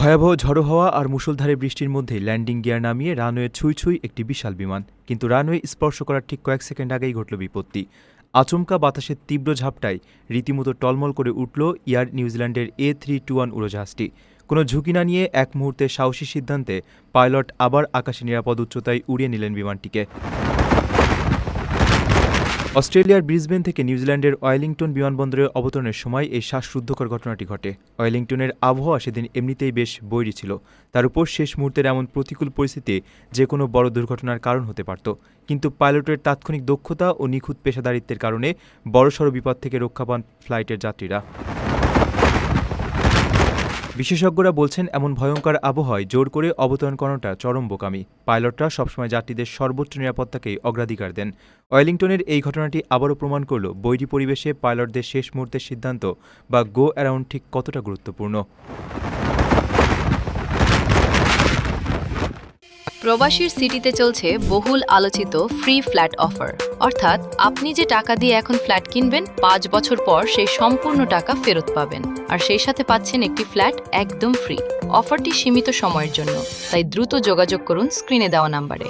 ভয়াবহ ঝড়ো হাওয়া আর মুষলধারে বৃষ্টির মধ্যে ল্যান্ডিং গিয়ার নামিয়ে রানওয়ে ছুঁই ছুঁই একটি বিশাল বিমান, কিন্তু রানওয়ে স্পর্শ করার ঠিক কয়েক সেকেন্ড আগেই ঘটল বিপত্তি। আচমকা বাতাসের তীব্র ঝাপটায় রীতিমতো টলমল করে উঠল এয়ার নিউজিল্যান্ডের A321 উড়োজাহাজটি। কোনো ঝুঁকি না নিয়ে এক মুহূর্তে সাহসী সিদ্ধান্তে পাইলট আবার আকাশে নিরাপদ উচ্চতায় উড়িয়ে নিলেন বিমানটিকে। অস্ট্রেলিয়ার ব্রিসবেন থেকে নিউজিল্যান্ডের ওয়েলিংটন বিমানবন্দরে অবতরণের সময় এই শ্বাসরুদ্ধকর ঘটনাটি ঘটে। ওয়েলিংটনের আবহাওয়া সেদিন এমনিতেই বেশ বৈরী ছিল, তার উপর শেষ মুহূর্তের এমন প্রতিকূল পরিস্থিতি যে কোনো বড় দুর্ঘটনার কারণ হতে পারত। কিন্তু পাইলটের তাৎক্ষণিক দক্ষতা ও নিখুঁত পেশাদারিত্বের কারণে বড়সড় বিপদ থেকে রক্ষা পান ফ্লাইটের যাত্রীরা। বিশেষজ্ঞরা বলছেন, এমন ভয়ঙ্কর আবহাওয়ায় জোর করে অবতরণ করানোটা চরম বোকামি। পাইলটরা সবসময় যাত্রীদের সর্বোচ্চ নিরাপত্তাকেই অগ্রাধিকার দেন। ওয়েলিংটনের এই ঘটনাটি আবারও প্রমাণ করল বৈরী পরিবেশে পাইলটদের শেষ মুহূর্তের সিদ্ধান্ত বা গো অ্যারাউন্ড ঠিক কতটা গুরুত্বপূর্ণ। প্রবাসীর সিটিতে চলছে বহুল আলোচিত ফ্রি ফ্ল্যাট অফার, অর্থাৎ আপনি যে টাকা দিয়ে এখন ফ্ল্যাট কিনবেন 5 বছর পর সেই সম্পূর্ণ টাকা ফেরত পাবেন, আর সেই সাথে পাচ্ছেন একটি ফ্ল্যাট একদম ফ্রি। অফারটি সীমিত সময়ের জন্য, তাই দ্রুত যোগাযোগ করুন স্ক্রিনে দেওয়া নাম্বারে।